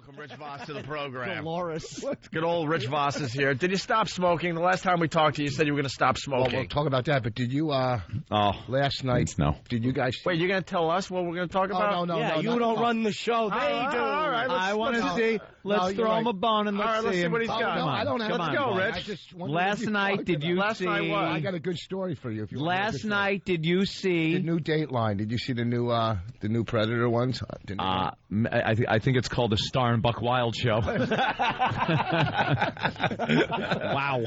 welcome Rich Voss to the program. Dolores. Good old Rich Voss is here. Did you stop smoking? The last time we talked to you, you said you were going to stop smoking. Well, we'll talk about that, but did you, last night, did you guys... Wait, you're going to tell us what we're going to talk about? No, Yeah, you don't run the show. They do. All right, I want to see. Let's throw him a bone and let's see what he's got. Come on. I don't have Let's go, Rich. Last night, did you see... I got a good story for you. If you Last night, did you see... The new Dateline. Did you see the new Predator ones? I think it's called the Star and Buck Wild Show. Wow.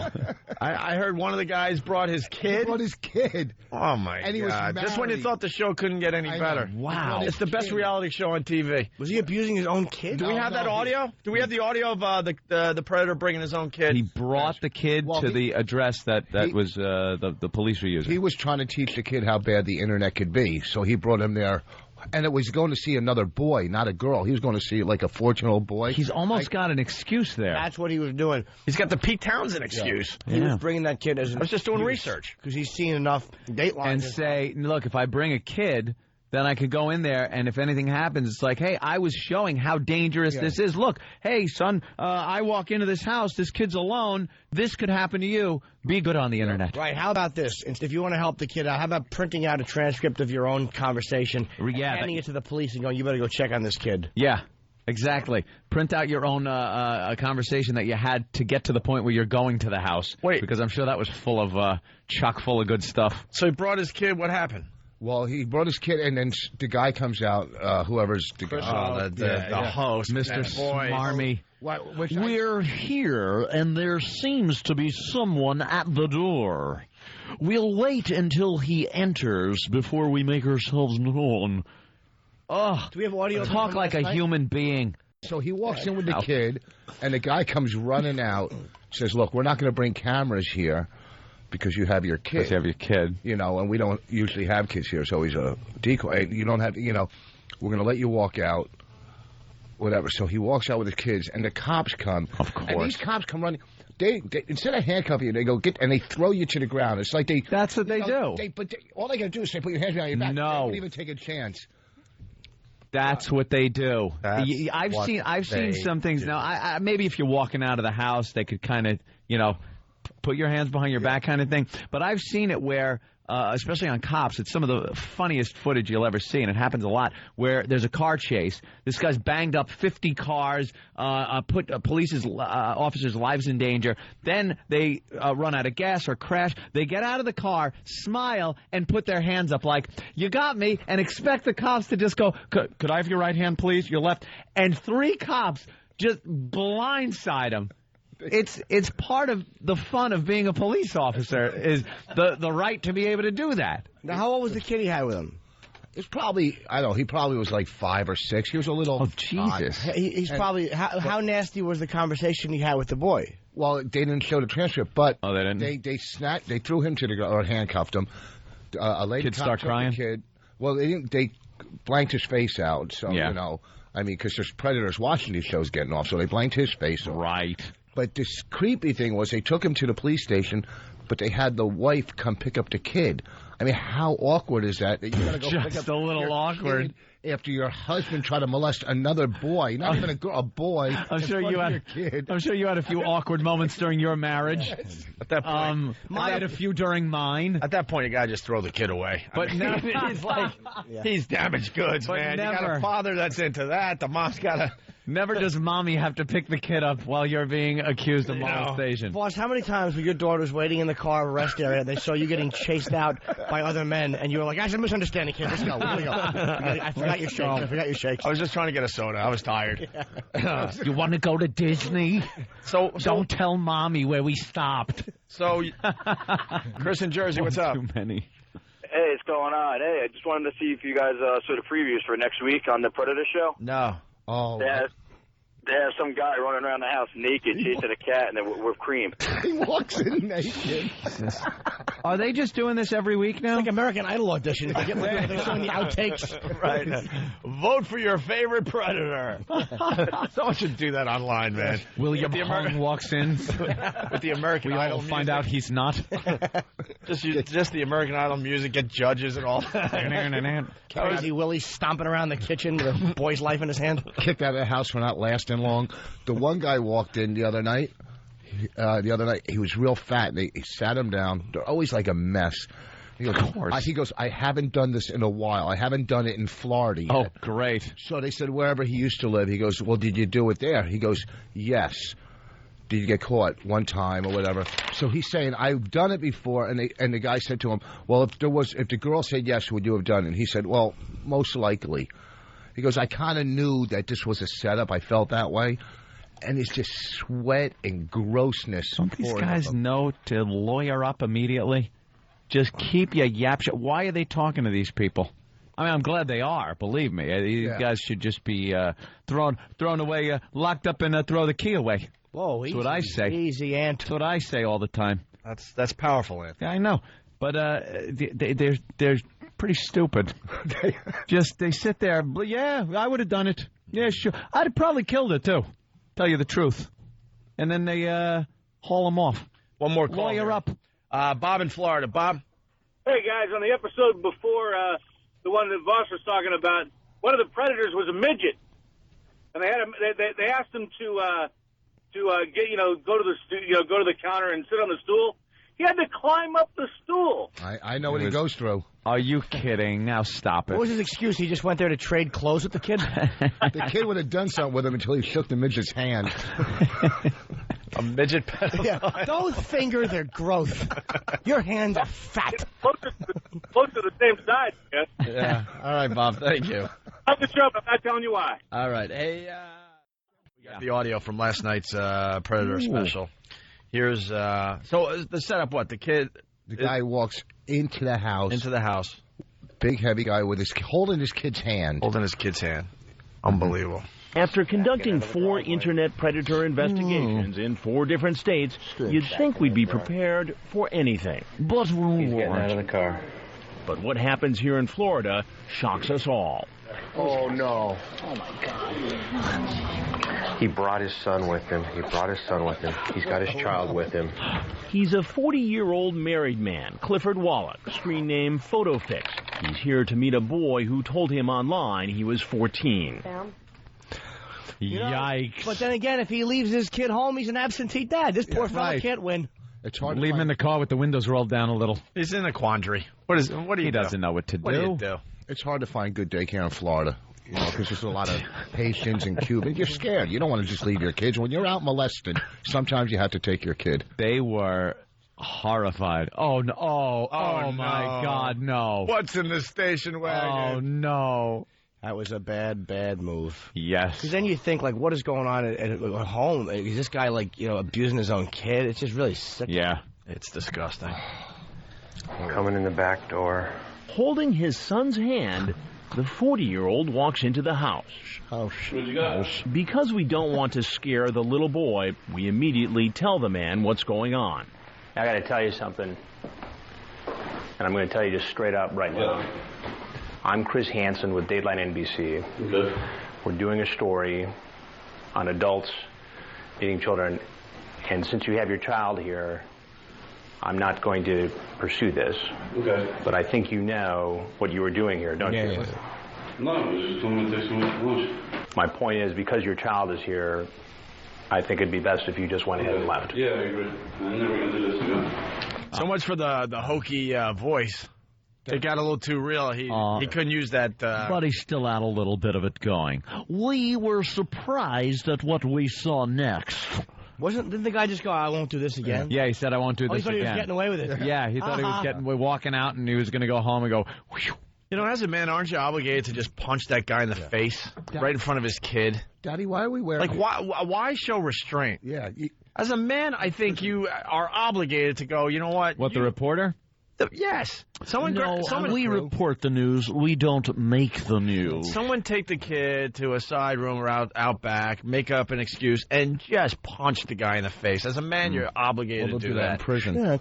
I heard one of the guys brought his kid. He brought his kid. Oh, my And he was God. Just when you married. thought the show couldn't get any better. Wow. It's the best reality show on TV. Was he abusing his own kid? Do we have that audio? Do we have the audio of the Predator bringing his own kid? He brought the kid to the address that was the police were using. He was trying to teach the kid how bad the internet could be, so he brought him there. And it was going to see another boy, not a girl. He was going to see like a 14-year-old boy. He's almost got an excuse there. That's what he was doing. He's got the Pete Townsend excuse. He was bringing that kid as I was just doing research. because he's seen enough Dateline. And say, look, if I bring a kid, then I could go in there, and if anything happens, it's like, hey, I was showing how dangerous this is. Look, hey, son, I walk into this house, this kid's alone, this could happen to you. Be good on the internet. Right, how about this? If you want to help the kid out, how about printing out a transcript of your own conversation, handing it to the police and going, you better go check on this kid. Yeah, exactly. Print out your own a conversation that you had to get to the point where you're going to the house. Wait. Because I'm sure that was full of chock full of good stuff. So he brought his kid. What happened? Well, he brought his kid, and then the guy comes out, whoever's the guy. The host, Mr. Smarmy. We're here, and there seems to be someone at the door. We'll wait until he enters before we make ourselves known. Oh, Do we have audio? talk like a human being. So he walks in with the kid, and the guy comes running out, says, look, we're not going to bring cameras here because you have your kid. Because you have your kid. You know, and we don't usually have kids here. It's always a decoy. You don't have, we're going to let you walk out, whatever. So he walks out with his kids, and the cops come. Of course. And these cops come running. They instead of handcuffing you, they go and they throw you to the ground. It's like they. That's what they do. All they got to do is say, put your hands behind your back. No. They don't even take a chance. That's what they do. I've what seen some things. do. Now, I maybe if you're walking out of the house, they could kind of, put your hands behind your back kind of thing. But I've seen it where, especially on cops, it's some of the funniest footage you'll ever see, and it happens a lot, where there's a car chase. This guy's banged up 50 cars, put police's officers' lives in danger. Then they run out of gas or crash. They get out of the car, smile, and put their hands up like, you got me, and expect the cops to just go, could I have your right hand, please? Your left. And 3 cops just blindside him. It's part of the fun of being a police officer is the right to be able to do that. Now, how old was the kid he had with him? It's probably, I don't know, he probably was like 5 or 6. He was a little... Oh, Jesus. He's probably... How nasty was the conversation he had with the boy? Well, they didn't show the transcript, but Oh, they didn't? They threw him to the ground, or handcuffed him. A lady Kid start took the crying? Kid. Well, they blanked his face out, so, because there's predators watching these shows getting off, so they blanked his face off. Right. But this creepy thing was they took him to the police station, but they had the wife come pick up the kid. I mean, how awkward is that? That you gotta go Just pick up a little your awkward. kid after your husband tried to molest another boy, not even a girl, a boy. I'm sure you had. I'm sure you had a few awkward moments during your marriage. At that point, I had a few during mine. At that point, you gotta just throw the kid away. But never. He's like, he's damaged goods, But man. You got never. a father that's into that. The mom's gotta. Never does mommy have to pick the kid up while you're being accused of molestation. Boss, how many times were your daughters waiting in the car rest area and they saw you getting chased out by other men and you were like, guys, I'm misunderstanding, kid. Let's go. We're gonna go. I forgot your shakes. I was just trying to get a soda. I was tired. You want to go to Disney? So Don't tell mommy where we stopped. So, Chris in Jersey, what's up? Too many. Hey, what's going on? Hey, I just wanted to see if you guys saw the previews for next week on the Predator show. No. Oh, They have some guy running around the house naked chasing a cat and then with cream. he walks in naked. Are they just doing this every week now? Like American Idol audition. They're showing the outtakes. Right. Vote for your favorite Predator. Someone should do that online, man. William With the Hung walks in. with the American We Idol all find music. out he's not. Just the American Idol music, get judges and all. Crazy Willie stomping around the kitchen with a boy's life in his hand. Kicked out of the house for not lasting long. The one guy walked in the other night. He was real fat, and he sat him down. They're always like a mess. He goes, I haven't done this in a while. I haven't done it in Florida yet. Oh, great. So they said wherever he used to live. He goes, well, did you do it there? He goes, yes. Did you get caught one time or whatever? So he's saying, I've done it before. And the guy said to him, well, if the girl said yes, would you have done it? And he said, well, most likely. He goes, I kind of knew that this was a setup. I felt that way. And it's just sweat and grossness. Don't these guys know to lawyer up immediately? Just keep your yap shut. Why are they talking to these people? I mean, I'm glad they are. Believe me, these guys should just be thrown away, locked up, and throw the key away. Whoa, that's what I say. Easy, Ant. That's what I say all the time. That's powerful, Ant. Yeah, I know, but they're pretty stupid. They sit there. Yeah, I would have done it. Yeah, sure. I'd have probably killed it too. Tell you the truth, and then they haul them off. One more call. Lawyer up. Bob in Florida. Bob? Hey, guys, on the episode before the one that Voss was talking about, one of the predators was a midget. And they asked him to go to the counter and sit on the stool. He had to climb up the stool. I know what he goes through. Are you kidding? Now stop it. What was his excuse? He just went there to trade clothes with the kid? The kid would have done something with him until he shook the midget's hand. A midget pedophile. Yeah, those fingers are gross. Your hands are fat. Close to the same size, yes. Yeah. All right, Bob. Thank you. I'm the show, but I'm not telling you why. All right. Hey, we got the audio from last night's Predator special. Here's so the setup. What the guy walks into the house. Big heavy guy with holding his kid's hand. Unbelievable. After conducting 4 internet predator investigations in 4 different states, you'd think we'd be prepared for anything. But we weren't. Out of the car. But what happens here in Florida shocks us all. Oh, no. Oh, my God. He brought his son with him. He's got his child with him. He's a 40-year-old married man, Clifford Wallach, screen name PhotoFix. He's here to meet a boy who told him online he was 14. Yikes. But then again, if he leaves his kid home, he's an absentee dad. This poor fellow can't win. It's hard. Leave him in the car with the windows rolled down a little. He's in a quandary. He doesn't know what to do. What do you do? It's hard to find good daycare in Florida, because there's a lot of Haitians and Cubans. You're scared. You don't want to just leave your kids. When you're out molested, sometimes you have to take your kid. They were horrified. Oh, no. Oh, my God, no. What's in the station wagon? Oh, no. That was a bad, bad move. Yes. Because then you think, like, what is going on at home? Is this guy, like, abusing his own kid? It's just really sick. Yeah. It's disgusting. Coming in the back door. Holding his son's hand, the 40-year-old walks into the house. Because we don't want to scare the little boy, we immediately tell the man what's going on. I got to tell you something, and I'm going to tell you just straight up right now. I'm Chris Hansen with Dateline NBC. Okay. We're doing a story on adults eating children, and since you have your child here, I'm not going to pursue this. Okay. But I think you know what you were doing here, don't you? Yeah. No, I was just doing to take some lunch. My point is, because your child is here, I think it'd be best if you just went ahead and left. Yeah, I agree. I'm never going to do this again. So much for the hokey voice. It got a little too real. He couldn't use that. But he still had a little bit of it going. We were surprised at what we saw next. Didn't the guy just go, I won't do this again? Yeah, he said, I won't do this again. He thought he was getting away with it. Yeah, he thought he was walking out and he was going to go home and go, whew. As a man, aren't you obligated to just punch that guy in the face right in front of his kid? Daddy, why are we wearing... why show restraint? Yeah. As a man, I think you are obligated to go, you know what? The reporter? Yes. We report the news. We don't make the news. Someone take the kid to a side room or out back, make up an excuse, and just punch the guy in the face. As a man, you're obligated to do that. In prison. Yeah.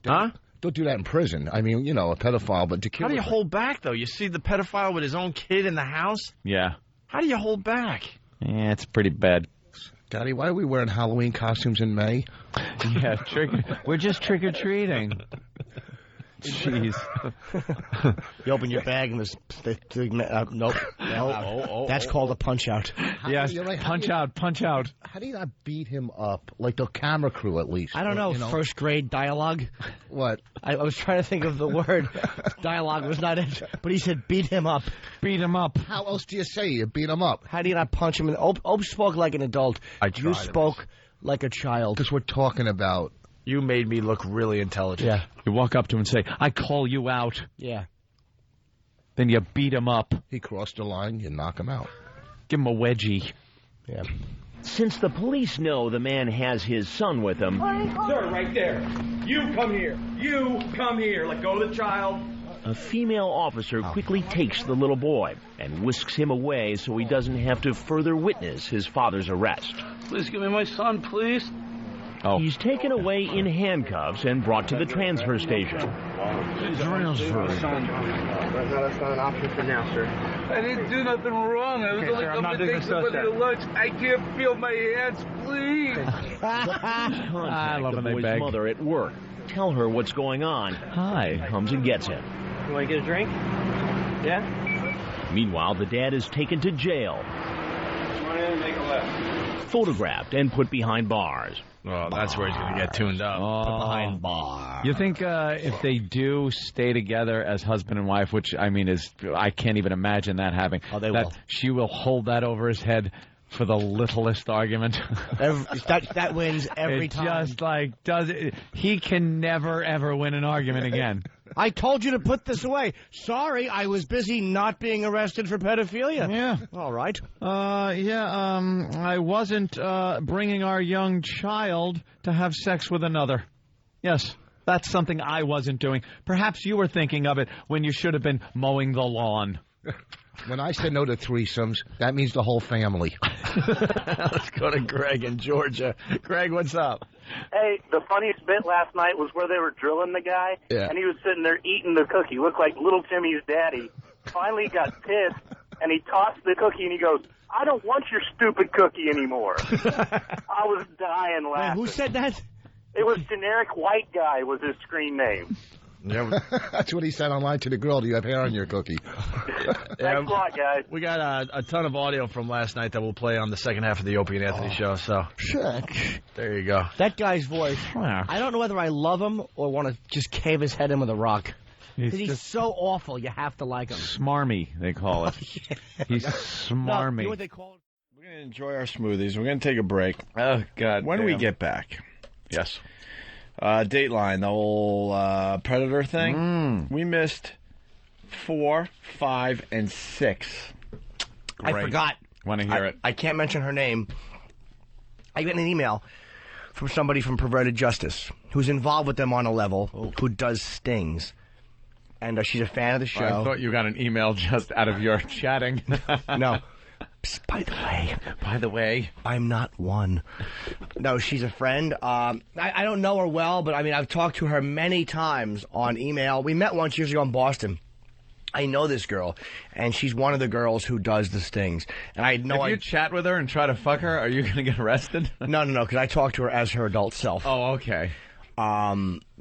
Huh? Don't do that in prison. I mean, a pedophile, but the kid... How do you hold back, though? You see the pedophile with his own kid in the house? Yeah. How do you hold back? Yeah, it's pretty bad. Daddy, why are we wearing Halloween costumes in May? Yeah, we're just trick-or-treating. Jeez. You open your bag and there's nope. That's called a punch out. Yes, punch out. How do you not beat him up? Like the camera crew, at least. I don't know. First grade dialogue. What? I was trying to think of the word. Dialogue was not it. But he said beat him up. Beat him up. How else do you say you beat him up? How do you not punch him? Ope spoke like an adult. You spoke like a child. Because we're talking about... You made me look really intelligent. Yeah. You walk up to him and say, I call you out. Yeah. Then you beat him up. He crossed the line, you knock him out. Give him a wedgie. Yeah. Since the police know the man has his son with him... Sir, right there. You come here. You come here. Let go of the child. A female officer quickly takes the little boy and whisks him away so he doesn't have to further witness his father's arrest. Please give me my son, please. Oh. He's taken away in handcuffs and brought to the transfer station. Transfer. That's not an option for now, sir. I didn't do nothing wrong. I was only coming to take somebody to lunch. I can't feel my hands, please. I love the boy's mother at work. Tell her what's going on. Hi. Comes and gets him. You want to get a drink? Yeah? Meanwhile, the dad is taken to jail. Come in and make a left. Photographed and put behind bars. Oh, that's where he's going to get tuned up. Behind bar. You think if they do stay together as husband and wife, which, I mean, I can't even imagine that happening. Oh, they will. She will hold that over his head for the littlest argument. That wins every time. Just like, he can never, ever win an argument again. I told you to put this away. Sorry, I was busy not being arrested for pedophilia. Yeah. All right. I wasn't bringing our young child to have sex with another. Yes, that's something I wasn't doing. Perhaps you were thinking of it when you should have been mowing the lawn. When I say no to threesomes, that means the whole family. Let's go to Greg in Georgia. Greg, what's up? Hey, the funniest bit last night was where they were drilling the guy, and he was sitting there eating the cookie. Looked like little Timmy's daddy. Finally got pissed, and he tossed the cookie, and he goes, I don't want your stupid cookie anymore. I was dying laughing. Who said that? It was Generic White Guy was his screen name. Yeah. That's what he said online to the girl. Do you have hair on your cookie? Thanks a lot, guys. We got a ton of audio from last night that we'll play on the second half of the Opie and Anthony show. So there you go. That guy's voice. I don't know whether I love him or want to just cave his head in with a rock. He's so awful, you have to like him. Smarmy, they call it. He's smarmy. No, you know what they call it? We're going to enjoy our smoothies. We're going to take a break. Oh, God. When we get back. Yes. Dateline, the whole Predator thing. We missed 4, 5, and 6. I forgot. Want to hear it? I can't mention her name. I got an email from somebody from Perverted Justice who's involved with them on a level, who does stings. And she's a fan of the show. I thought you got an email just out of your chatting. No. Psst, by the way, I'm not one. No, she's a friend. I don't know her well, but I mean, I've talked to her many times on email. We met once years ago in Boston. I know this girl, and she's one of the girls who does the stings. And I know if you chat with her and try to fuck her, are you going to get arrested? No, because I talk to her as her adult self. Oh, okay.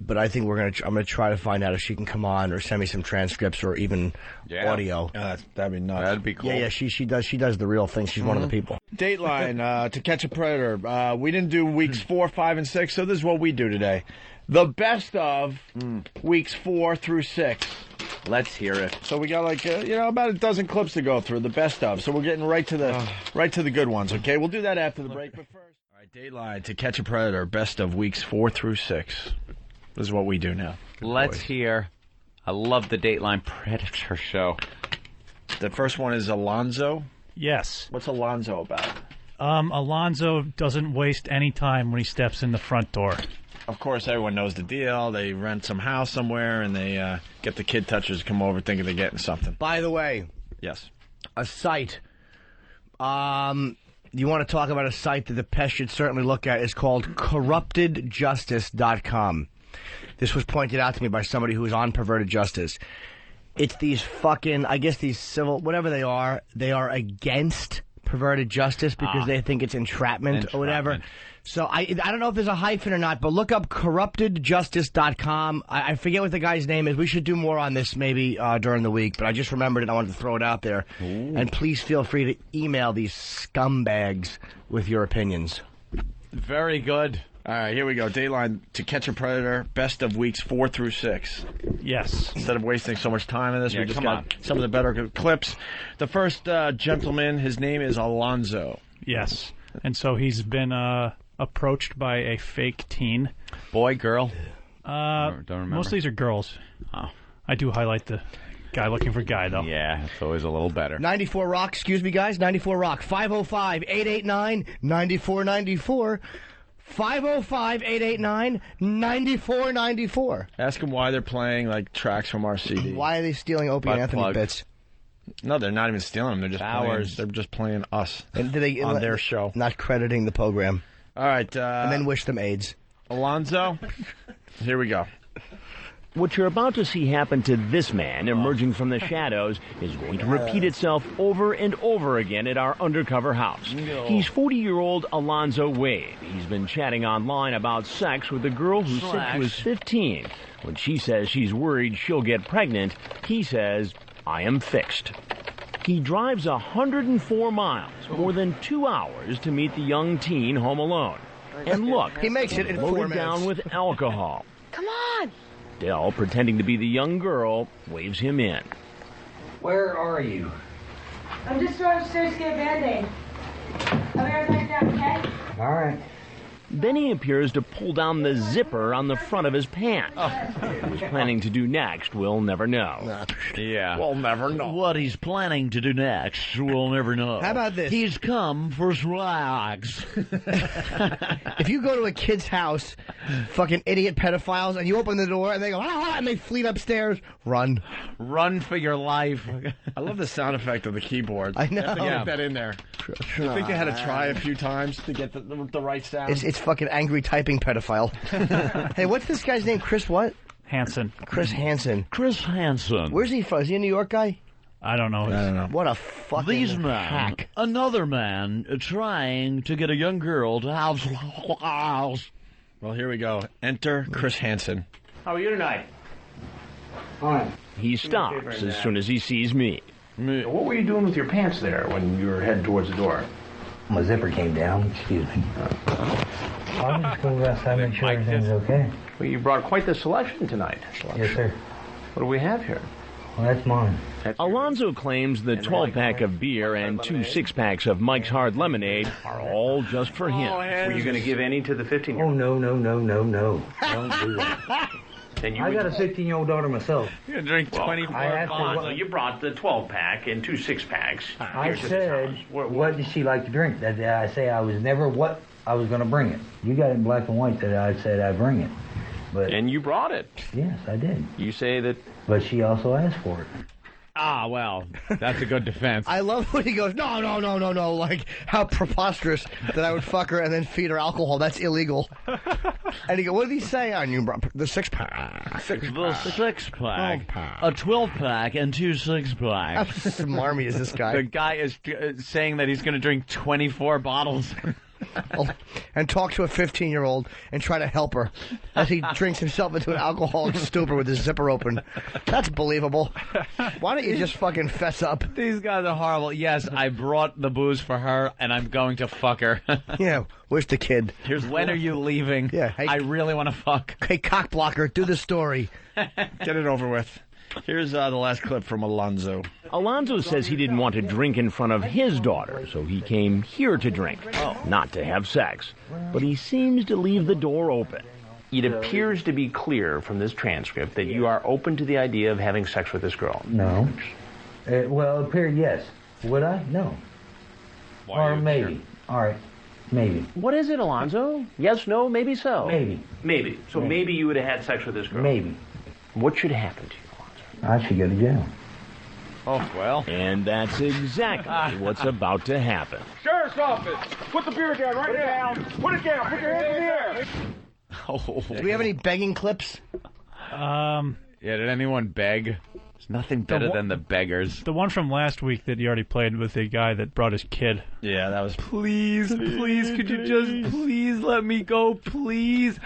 But I think I'm gonna try to find out if she can come on or send me some transcripts or even audio. That'd be nuts. That'd be cool. Yeah, she does the real thing. She's one of the people. Dateline, To Catch a Predator. We didn't do weeks 4, 5, and 6, so this is what we do today. The best of weeks 4 through 6. Let's hear it. So we got like about a dozen clips to go through. The best of. So we're getting right to the good ones. Okay, we'll do that after the break. But first, all right, Dateline, To Catch a Predator. Best of weeks 4 through 6. This is what we do now. Let's hear. I love the Dateline Predator show. The first one is Alonzo. Yes. What's Alonzo about? Alonzo doesn't waste any time when he steps in the front door. Of course, everyone knows the deal. They rent some house somewhere, and they get the kid touchers to come over thinking they're getting something. By the way, yes, a site. You want to talk about a site that the pest should certainly look at? It's called corruptedjustice.com. This was pointed out to me by somebody who was on Perverted Justice. It's these fucking, I guess these civil, whatever they are against perverted justice because they think it's entrapment or whatever. So I don't know if there's a hyphen or not, but look up corruptedjustice.com. I forget what the guy's name is. We should do more on this maybe during the week, but I just remembered it. I wanted to throw it out there. Ooh. And please feel free to email these scumbags with your opinions. Very good. All right, here we go. Dateline To Catch a Predator, best of weeks 4 through 6. Yes. Instead of wasting so much time in this, we just got some of the better clips. The first gentleman, his name is Alonzo. Yes. And so he's been approached by a fake teen. Boy, girl? Don't remember. Most of these are girls. Oh. I do highlight the guy looking for guy, though. Yeah, it's always a little better. 94 Rock, excuse me, guys. 94 Rock. 505-889-9494. 505-889-9494. Ask them why they're playing like tracks from our CD. Why are they stealing Opie and Anthony bits? No, they're not even stealing them. They're just ours. They're just playing us on their show. Not crediting the program. All right. And then wish them AIDS. Alonzo, here we go. What you're about to see happen to this man emerging from the shadows is going to repeat itself over and over again at our undercover house. No. He's 40-year-old Alonzo Wade. He's been chatting online about sex with a girl who said she was 15. When she says she's worried she'll get pregnant, he says, "I am fixed." He drives 104 miles, more than 2 hours, to meet the young teen home alone. And look, he makes it in 4 minutes. Down with alcohol. Come on! Dell, pretending to be the young girl, waves him in. Where are you? I'm just going upstairs to get a Band-Aid. I'll be right back down, okay? All right. Then he appears to pull down the zipper on the front of his pants. What he's planning to do next, we'll never know. Yeah. We'll never know. What he's planning to do next, we'll never know. How about this? He's come for slugs. If you go to a kid's house, fucking idiot pedophiles, and you open the door and they go, ah, and they flee upstairs, run. Run for your life. I love the sound effect of the keyboard. I know. They have to get that in there. You think they had to try a few times to get the right sound? It's fucking angry typing pedophile. Hey, what's this guy's name? Chris what? Hansen. Chris Hansen. Chris Hansen. Where's he from? Is he a New York guy? I don't know. I don't know. What a fucking These men, hack. another man trying to get a young girl to have slugs. Well, here we go. Enter Chris Hansen. How are you tonight? Fine. He stops as soon as he sees me. What were you doing with your pants there when you were heading towards the door? My zipper came down. Excuse me. I'll just go outside and make sure everything's okay. Well, you brought quite the selection tonight. Yes, sir. What do we have here? Well, that's mine. Alonzo claims the 12-pack of beer and 2 6-packs of Mike's Hard Lemonade are all just for him. Were you going to give any to the 15-year-old? Oh, no. Don't do that. I got a 16-year-old daughter myself. You're going to drink 24 bottles. So you brought the 12-pack and 2 6-packs. I said, what did she like to drink? That I say I was never what I was going to bring it. You got it in black and white that I said I'd bring it. But and you brought it. Yes, I did. You say that... But she also asked for it. Ah, well, that's a good defense. I love when he goes, no, like, how preposterous that I would fuck her and then feed her alcohol. That's illegal. And he goes, what did he say on you, bro? The 6-pack. The 6-pack. A 12-pack and 2 6-packs. How smarmy is this guy? The guy is saying that he's going to drink 24 bottles. And talk to a 15-year-old and try to help her as he drinks himself into an alcoholic stupor with his zipper open. That's believable. Why don't you just fucking fess up? These guys are horrible. Yes, I brought the booze for her, and I'm going to fuck her. Yeah, where's the kid? When are you leaving? Yeah, hey, I really want to fuck. Hey, cock blocker, do the story. Get it over with. Here's the last clip from Alonzo. Alonzo says he didn't want to drink in front of his daughter, so he came here to drink, not to have sex. But he seems to leave the door open. It appears to be clear from this transcript that you are open to the idea of having sex with this girl. No. Well, yes. Would I? No. Or maybe. Sure? All right. Maybe. What is it, Alonzo? Yes, no, maybe so. Maybe. So maybe you would have had sex with this girl. Maybe. What should happen to you, Alonzo? I should go to jail. Oh, well. And that's exactly what's about to happen. Sheriff's office! Put the beer down right now! Put it down! Put your hands in the air! Do we have any begging clips? Yeah, did anyone beg? There's nothing better than the beggars. The one from last week that you already played with the guy that brought his kid. Yeah, that was... Please, could you just please let me go? Please.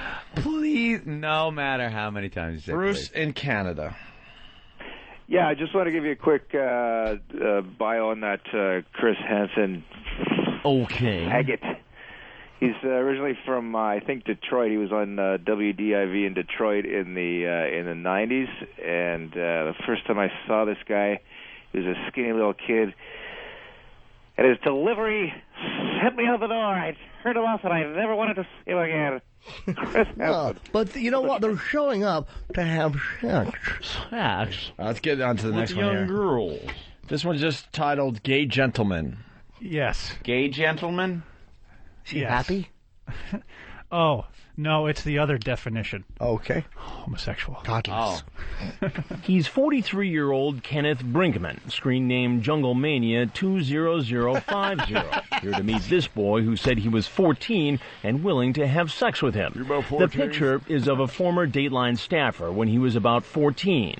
No matter how many times you say Bruce please. in Canada. Yeah, I just want to give you a quick bio on that Chris Hansen. Okay. Haggett. He's originally from, I think, Detroit. He was on WDIV in Detroit in the 90s. And the first time I saw this guy, he was a skinny little kid. And his delivery sent me out the door. I turned him off, and I never wanted to see him again. Chris Hansen. But you know what? They're showing up to have sex. Let's get on to the next one young girls. This one's just titled Gay Gentleman. Yes. Gay gentleman? Is he happy? Oh, no, it's the other definition. Okay. Homosexual. Godless. He's 43-year-old Kenneth Brinkman, screen name Jungle Mania 20050. Here to meet this boy who said he was 14 and willing to have sex with him. The picture is of a former Dateline staffer when he was about 14.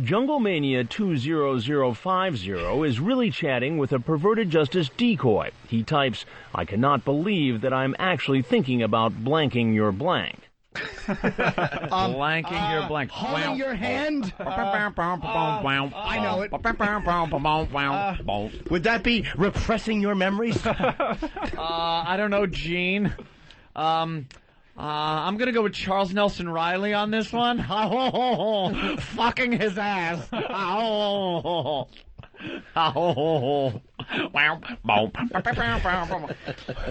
Jungle Mania 20050 is really chatting with a perverted justice decoy. He types, "I cannot believe that I'm actually thinking about blanking your blank." Blanking your blank. Holding your hand? I know it. Would that be repressing your memories? I don't know, Gene. I'm going to go with Charles Nelson Riley on this one. Fucking his ass.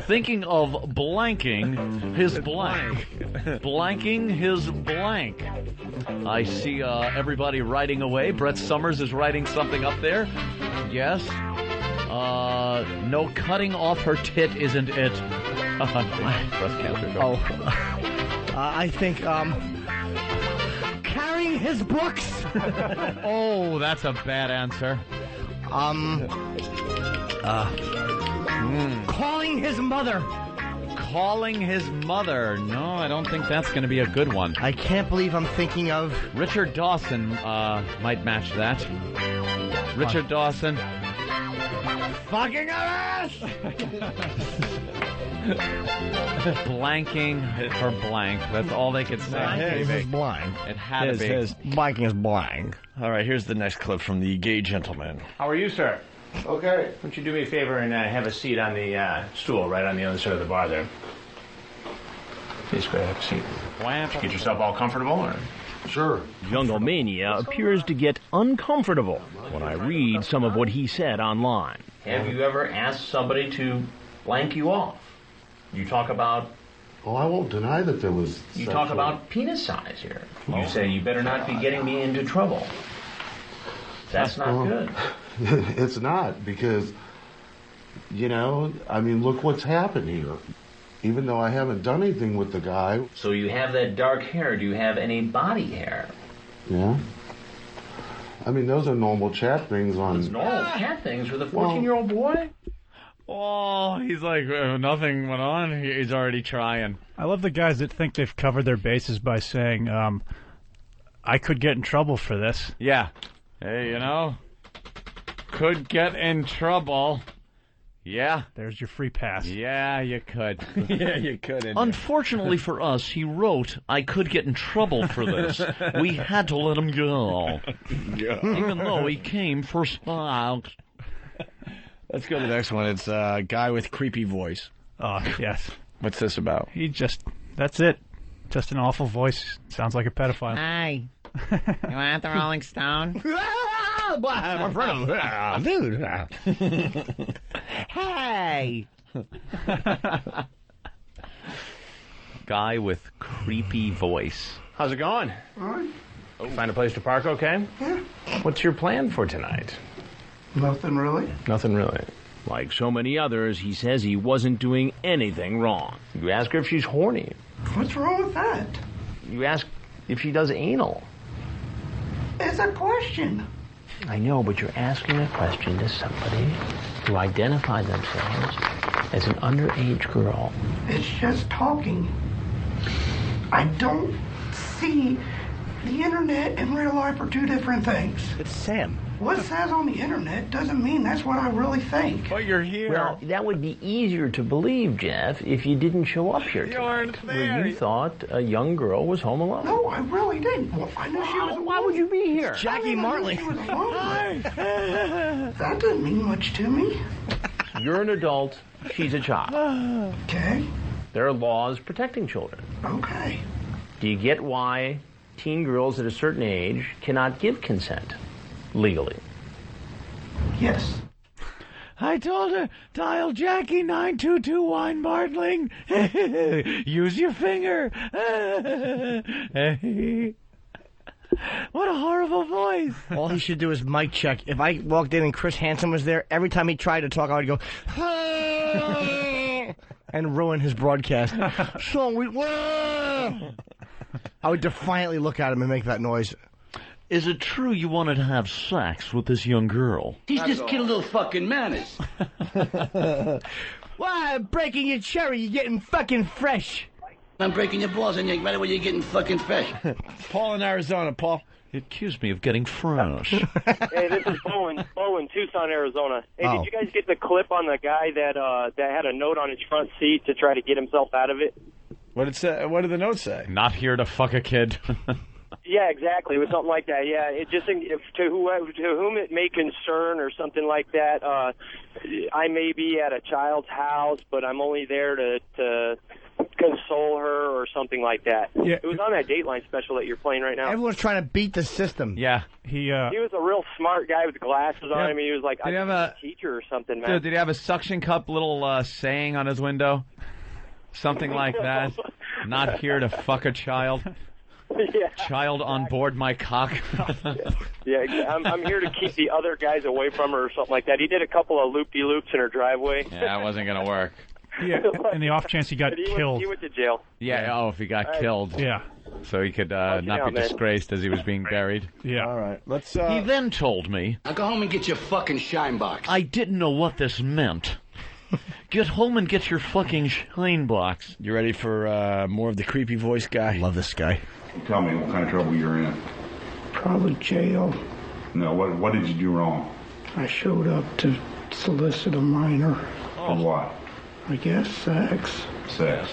Thinking of blanking his blank. Blanking his blank. I see everybody writing away. Brett Summers is writing something up there. Yes. No, cutting off her tit isn't it. Breast cancer. Oh. I think, carrying his books. Oh, that's a bad answer. Calling his mother. Calling his mother. No, I don't think that's going to be a good one. I can't believe I'm thinking of... Richard Dawson might match that. Richard Dawson. Fucking her ass! Blanking her blank. That's all they could say. Blanking his blank. It had to be. Blanking his blank. All right, here's the next clip from the Gay Gentleman. How are you, sir? Okay. Why don't you do me a favor and have a seat on the stool right on the other side of the bar there? Please go ahead, have a seat. Get yourself all comfortable, or? Sure. Jungle Mania appears to get uncomfortable when I read some of what he said online. Have you ever asked somebody to blank you off? You talk about... Well, I won't deny that there was... You talk about penis size here. You say, you better not be getting me into trouble. That's not good. It's not, because, I mean, look what's happened here. Even though I haven't done anything with the guy. So you have that dark hair. Do you have any body hair? Yeah. I mean, those are normal chat things on... It's normal chat things with a 14-year-old boy? Oh, he's like, nothing went on. He's already trying. I love the guys that think they've covered their bases by saying, I could get in trouble for this. Yeah. Hey, could get in trouble. Yeah. There's your free pass. Yeah, you could. Yeah, you could. Unfortunately for us, he wrote, "I could get in trouble for this. We had to let him go." Yeah. Even though he came first out. Let's go to the next one. It's a guy with creepy voice. Oh, yes. What's this about? That's it. Just an awful voice. Sounds like a pedophile. Hi. You want the Rolling Stone? Dude. Hey. Guy with creepy voice. How's it going? All right. Find a place to park okay? Yeah. What's your plan for tonight? Nothing really. Nothing really. Like so many others, he says he wasn't doing anything wrong. You ask her if she's horny. What's wrong with that? You ask if she does anal. It's a question. I know, but you're asking a question to somebody who identified themselves as an underage girl. It's just talking. I don't see The internet and real life are two different things. It's Sam. What it says on the internet doesn't mean that's what I really think. But you're here. Well, that would be easier to believe, Jeff, if you didn't show up here tonight. aren't there. Where you thought a young girl was home alone. No, I really didn't. Well, I knew she was alone. Why would you be here? Jackie Martley. She was alone. That doesn't mean much to me. You're an adult. She's a child. Okay. There are laws protecting children. Okay. Do you get why teen girls at a certain age cannot give consent legally? Yes. I told her, dial Jackie 922 Wine Bartling. Use your finger. What a horrible voice. All he should do is mic check. If I walked in and Chris Hansen was there, every time he tried to talk, I would go, and ruin his broadcast. I would defiantly look at him and make that noise. Is it true you wanted to have sex with this young girl? He's just kid a little fucking manners. Why, I'm breaking your cherry, you're getting fucking fresh. I'm breaking your balls and you're right away you're getting fucking fresh. Paul in Arizona, Paul. He accused me of getting fresh. Hey, this is Bo in Tucson, Arizona. Hey, did you guys get the clip on the guy that had a note on his front seat to try to get himself out of it? What did the note say? Not here to fuck a kid. Yeah, exactly. It was something like that. Yeah, it just to whom it may concern or something like that. I may be at a child's house, but I'm only there to console her or something like that. Yeah. It was on that Dateline special that you're playing right now. Everyone's trying to beat the system. Yeah. He was a real smart guy with glasses on him. He was like, Did he have a teacher or something, man. Dude, did he have a suction cup little saying on his window? Something like that. Not here to fuck a child. Yeah. Child on board my cock. Yeah, I'm here to keep the other guys away from her or something like that. He did a couple of loop-de-loops in her driveway. Yeah, that wasn't going to work. Yeah, in the off chance he got killed. He went to jail. Yeah, if he got killed. Yeah. So he could not be disgraced as he was being buried. Yeah. All right, let's... He then told me... Now go home and get your fucking shine box. I didn't know what this meant. Get home and get your fucking shine box. You ready for more of the creepy voice guy? Love this guy. Tell me what kind of trouble you're in. Probably jail. No, what did you do wrong? I showed up to solicit a minor. For what? I guess sex. Sex.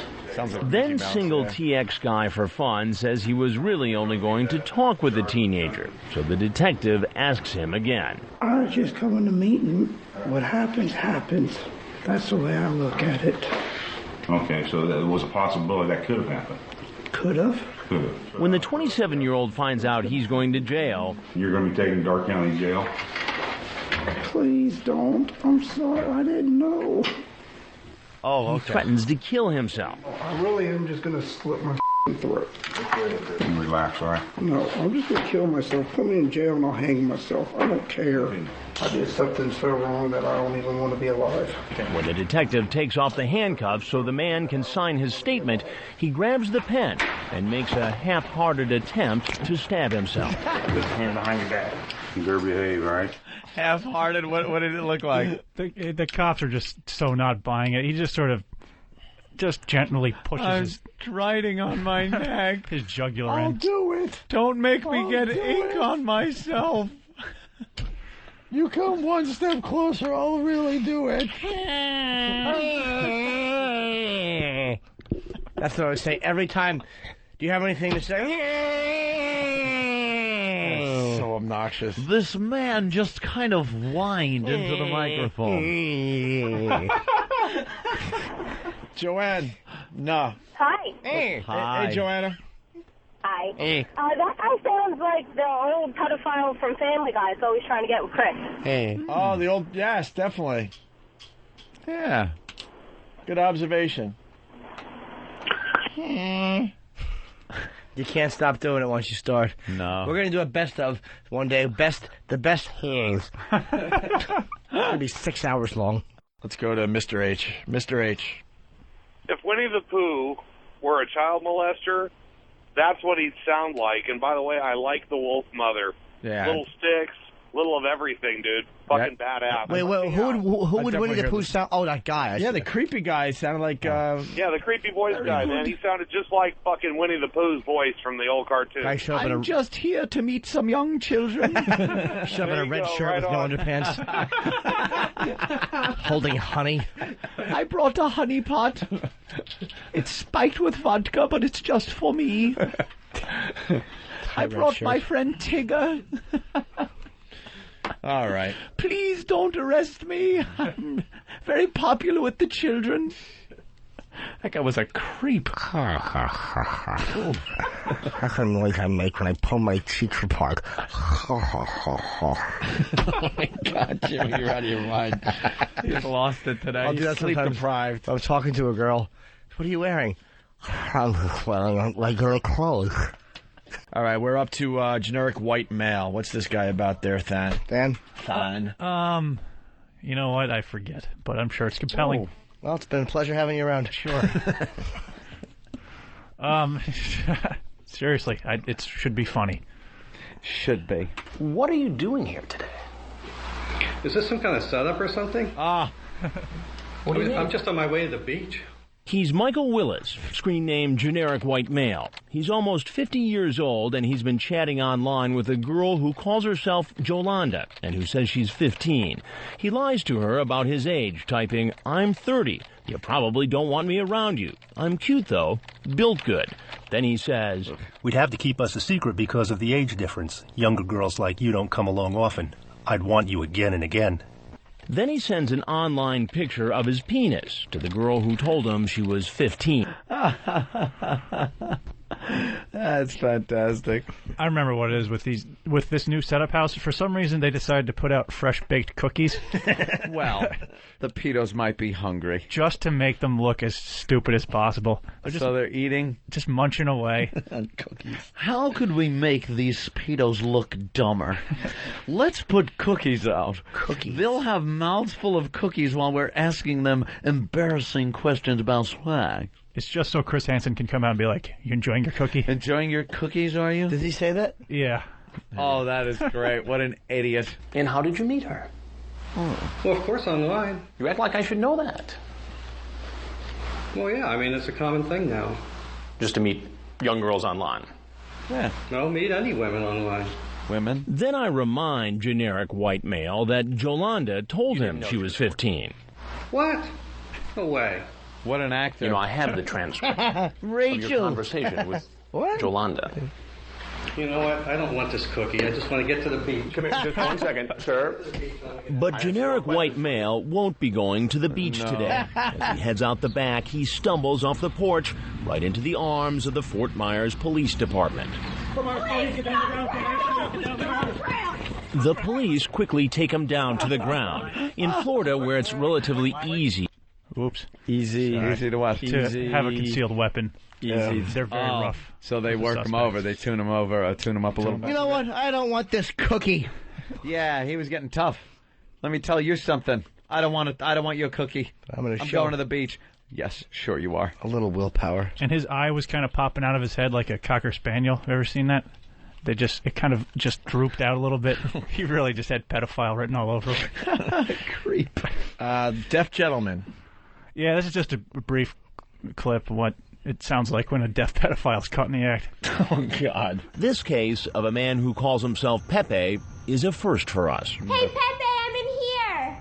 Then single TX guy for fun says he was really only going to talk with the teenager. So the detective asks him again. I was just coming to meet him. What happens, happens. That's the way I look at it. Okay, so there was a possibility that could have happened. Could have. Could have. When the 27-year-old finds out he's going to jail... You're going to be taken to Dark County Jail? Please don't. I'm sorry. I didn't know. He threatens to kill himself. I really am just going to slit my throat. Relax, all right? No, I'm just going to kill myself. Put me in jail and I'll hang myself. I don't care. I did something so wrong that I don't even want to be alive. When the detective takes off the handcuffs so the man can sign his statement, he grabs the pen and makes a half-hearted attempt to stab himself. Put your hand behind your back. You better behave, all right? Half-hearted? What did it look like? The cops are just so not buying it. He just sort of gently pushes his writing on my neck. His jugular I'll end. do it. Don't make me get ink on myself. You come one step closer, I'll really do it. That's what I would say every time. Do you have anything to say? That's so obnoxious. This man just kind of whined into the microphone. Joanne, no. Hi. Hey, Joanna. Hi. Hey. That guy sounds like the old pedophile from Family Guy. It's always trying to get with Chris. Hey. Oh, the old... Yes, definitely. Yeah. Good observation. You can't stop doing it once you start. No. We're going to do a best of one day. The best hands. It's going to be 6 hours long. Let's go to Mr. H. Mr. H. If Winnie the Pooh were a child molester, that's what he'd sound like. And by the way, I like the wolf mother. Yeah. Little sticks, little of everything, dude. Fucking badass. Wait, who would Winnie the Pooh sound? Oh, that guy. Yeah, the creepy guy sounded like. Yeah, the creepy voice guy, man. He sounded just like fucking Winnie the Pooh's voice from the old cartoon. I'm just here to meet some young children. Shoving a red shirt with no underpants. Holding honey. I brought a honey pot. It's spiked with vodka, but it's just for me. I brought my friend Tigger. All right. Please don't arrest me. I'm very popular with the children. That guy was a creep. That's the noise I make when I pull my cheeks apart. Oh my God, Jimmy, you're out of your mind. You just lost it today. I'll do that sleep sometimes. deprived. I was talking to a girl. What are you wearing? I'm wearing regular clothes. All right, we're up to generic white male. What's this guy about there, Than? Dan? You know what? I forget, but I'm sure it's compelling. Oh. Well, it's been a pleasure having you around. Sure. Seriously, it should be funny. Should be. What are you doing here today? Is this some kind of setup or something? What do you mean? I'm just on my way to the beach. He's Michael Willis, screen name Generic White Male. He's almost 50 years old, and he's been chatting online with a girl who calls herself Jolanda and who says she's 15. He lies to her about his age, typing, "I'm 30. You probably don't want me around you. I'm cute, though. Built good." Then he says, "We'd have to keep us a secret because of the age difference. Younger girls like you don't come along often. I'd want you again and again." Then he sends an online picture of his penis to the girl who told him she was 15. That's fantastic. I remember what it is with this new setup house. For some reason, they decided to put out fresh baked cookies. Well, the pedos might be hungry. Just to make them look as stupid as possible. So they're eating? Just munching away. On cookies. How could we make these pedos look dumber? Let's put cookies out. Cookies. They'll have mouths full of cookies while we're asking them embarrassing questions about swag. It's just so Chris Hansen can come out and be like, "You enjoying your cookie?" Enjoying your cookies, are you? Did he say that? Yeah. Oh, that is great. What an idiot. And how did you meet her? Well, of course, online. You act like I should know that. Well, yeah, I mean, it's a common thing now. Just to meet young girls online. Yeah. No, meet any women online. Women? Then I remind Generic White Male that Jolanda told him she was 15. What? No way. What an actor. You know, I have the transcript of your conversation with Jolanda. You know what? I don't want this cookie. I just want to get to the beach. Come here, just 1 second, sir. But Generic White Male won't be going to the beach today. As he heads out the back, he stumbles off the porch right into the arms of the Fort Myers Police Department. The police quickly take him down to the ground. In Florida, where it's relatively easy. Oops. Easy to what? To have a concealed weapon. Easy. They're very rough. So they work him over. They tune him over. Tune him up a little bit. You know what? I don't want this cookie. Yeah, he was getting tough. Let me tell you something. I don't want it. I don't want your cookie. I'm going to the beach. Yes, sure you are. A little willpower. And his eye was kind of popping out of his head like a Cocker Spaniel. Have you ever seen that? It kind of just drooped out a little bit. He really just had pedophile written all over him. Creep. Deaf gentleman. Yeah, this is just a brief clip of what it sounds like when a deaf pedophile's caught in the act. Oh, God. This case of a man who calls himself Pepe is a first for us. Hey, Pepe, I'm in here.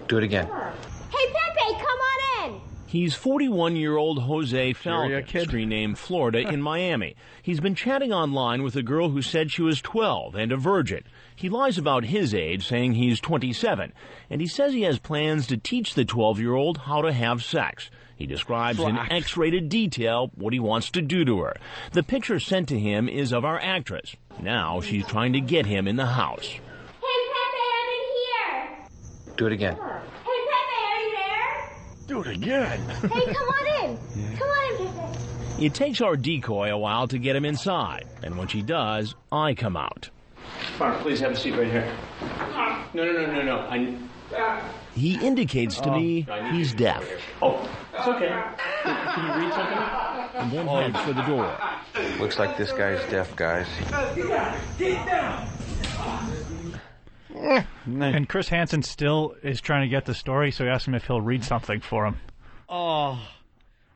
Do it again. Hey, Pepe, come on in. He's 41-year-old Jose Falcon, screen name Florida, in Miami. He's been chatting online with a girl who said she was 12 and a virgin. He lies about his age, saying he's 27, and he says he has plans to teach the 12-year-old how to have sex. He describes in X-rated detail what he wants to do to her. The picture sent to him is of our actress. Now she's trying to get him in the house. Hey, Pepe, I'm in here. Do it again. Hey, Pepe, are you there? Do it again. Hey, come on in. Come on in, Pepe. It takes our decoy a while to get him inside, and when she does, I come out. Come on, please have a seat right here. No. He indicates to me he's deaf. Oh, it's okay. Can you read something? And then heads for the door. Looks like this guy's deaf, guys. And Chris Hansen still is trying to get the story, so he asked him if he'll read something for him. Oh,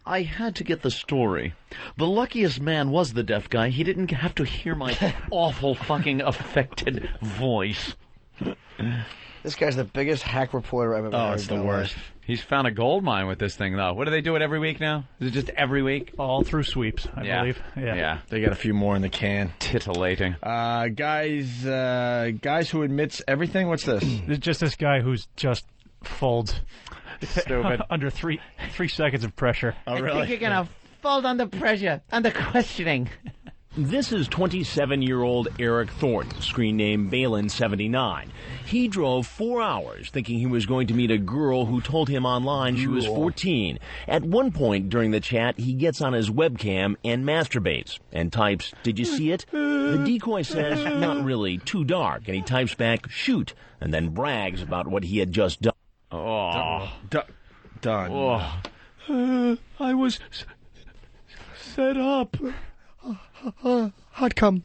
I had to get the story. The luckiest man was the deaf guy. He didn't have to hear my awful fucking affected voice. This guy's the biggest hack reporter I've ever heard. Oh, it's the worst. He's found a gold mine with this thing, though. What do they do it every week now? Is it just every week? All through sweeps, I believe. Yeah. They got a few more in the can. Titillating. Guys who admits everything. What's this? It's just this guy who's just folds. Stupid. Under three seconds of pressure. Oh, I think you're gonna fold under pressure, under questioning. This is 27-year-old Eric Thornton, screen name Balin79. He drove 4 hours thinking he was going to meet a girl who told him online she was 14. At one point during the chat, he gets on his webcam and masturbates and types, "Did you see it?" The decoy says, "Not really, too dark," and he types back, "Shoot," and then brags about what he had just done. Oh. Done. Oh. I was set up. Hot cum.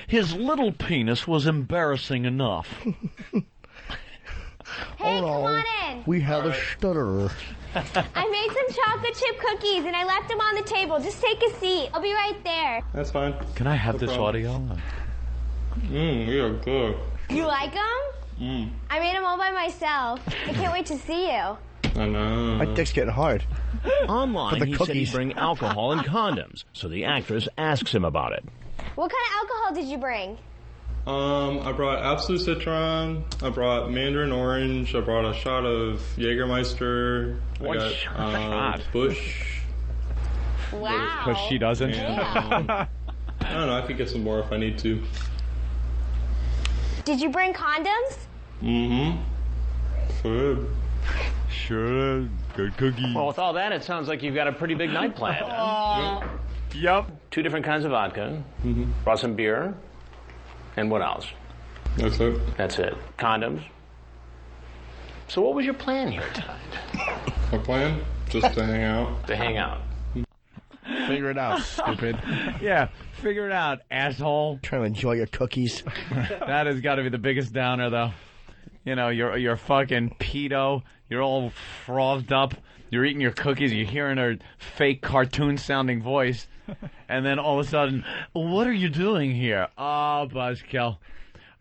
His little penis was embarrassing enough. Hey, come on in. We have a stutterer. I made some chocolate chip cookies and I left them on the table. Just take a seat. I'll be right there. That's fine. Can I have this audio? You're good. You like them? I made them all by myself. I can't wait to see you. I know. My dick's getting hard. Online, For the he said he'd bring alcohol and condoms, so the actress asks him about it. What kind of alcohol did you bring? I brought Absolute Citron. I brought Mandarin Orange. I brought a shot of Jägermeister. What I got Bush. Wow. Because she doesn't. I don't know. I could get some more if I need to. Did you bring condoms? Good. Sure, good cookie. Well, with all that, it sounds like you've got a pretty big night planned. Huh? Yep. 2 different kinds of vodka. Brought some beer. And what else? That's it. That's it. Condoms. So what was your plan here tonight? My plan? Just to hang out. To hang out. Figure it out, stupid. Yeah, figure it out, asshole. Trying to enjoy your cookies. That has got to be the biggest downer, though. You know, you're fucking pedo. You're all frothed up. You're eating your cookies. You're hearing her fake cartoon-sounding voice. And then all of a sudden, what are you doing here? Oh, buzzkill.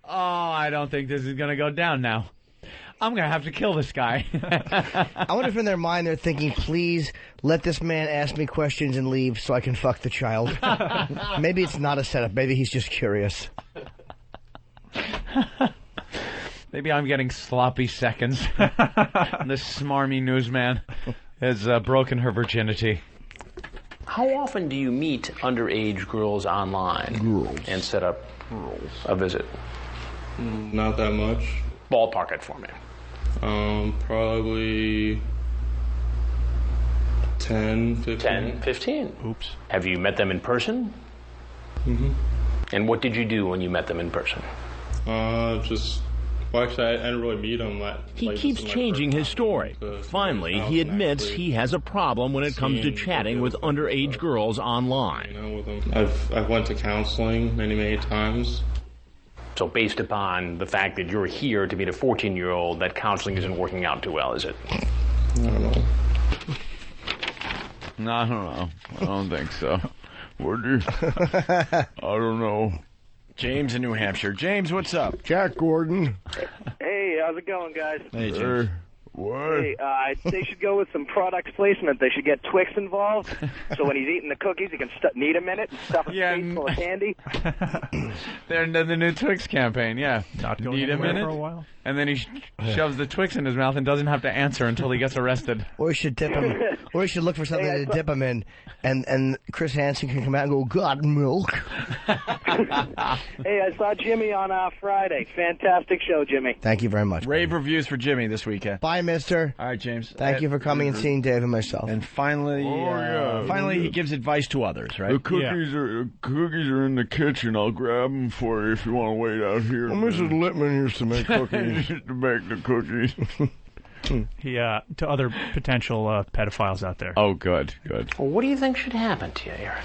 Oh, I don't think this is going to go down now. I'm going to have to kill this guy. I wonder if in their mind they're thinking, please let this man ask me questions and leave so I can fuck the child. Maybe it's not a setup. Maybe he's just curious. Maybe I'm getting sloppy seconds. This smarmy newsman has broken her virginity. How often do you meet underage girls online and set up a visit? Not that much. Ballpark it for me. Probably 10, 15. 10, 15. Oops. Have you met them in person? And what did you do when you met them in person? Well, actually, I didn't really meet him. He keeps changing his story. Finally, he admits he has a problem when it comes to chatting with underage girls online. I've went to counseling many times. So based upon the fact that you're here to meet a 14-year-old, that counseling isn't working out too well, is it? I don't know. No, I don't know. I don't think so. I don't know. James in New Hampshire. James, what's up? Jack Gordon. Hey, how's it going, guys? Hey, James. What? Hey, they should go with some product placement. They should get Twix involved, so when he's eating the cookies, he can knead them in it and stuff his face full of candy. They're the new Twix campaign, yeah. Not going Need him in anywhere for it, a while. and then he shoves the Twix in his mouth and doesn't have to answer until he gets arrested. Or we should dip him. Or we should look for something to dip him in, and Chris Hansen can come out and go, God, milk. Hey, I saw Jimmy on Friday. Fantastic show, Jimmy. Thank you very much. Rave reviews for Jimmy this weekend. Bye, mister. All right, James. Thank you for coming and seeing Dave and myself. And finally, finally he gives advice to others, right? The cookies are in the kitchen. I'll grab them for you if you want to wait out here. Well, Mrs. Lippman used to make cookies. Used to make the cookies. He to other potential pedophiles out there. Oh, good. Well, what do you think should happen to you, Eric?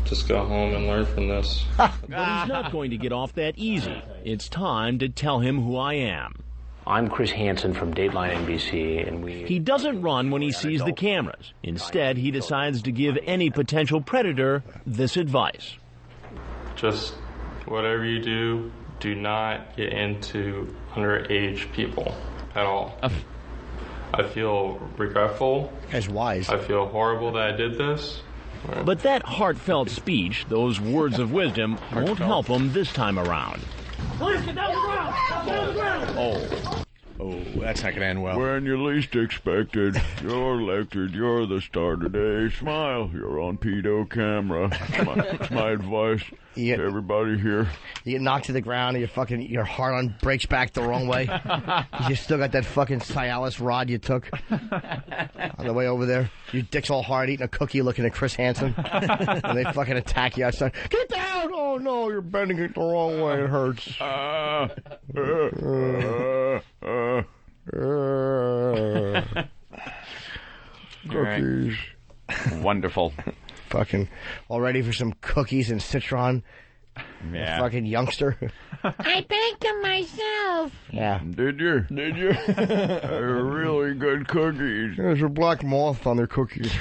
just go home and learn from this. But he's not going to get off that easy. It's time to tell him who I am. I'm Chris Hansen from Dateline NBC, and He doesn't run when he sees the cameras. Instead, he decides to give any potential predator this advice. Just whatever you do, do not get into underage people at all. I feel regretful. That's wise. I feel horrible that I did this. But that heartfelt speech, those words of wisdom, won't help him this time around. Please get down the ground! Get down the ground! Oh, that's not going to end well. When you least expected, you're elected. You're the star today. Smile. You're on pedo camera. That's my advice to everybody here. You get knocked to the ground and your heart on breaks back the wrong way. You still got that fucking Cialis rod you took on the way over there. Your dick's all hard eating a cookie looking at Chris Hansen. And they fucking attack you outside. Get down! Oh no, you're bending it the wrong way. It hurts. Cookies. Wonderful. Fucking all ready for some cookies and citron. Yeah. Fucking youngster. I baked them myself. Yeah. Did you? They're really good cookies. There's a black moth on their cookies.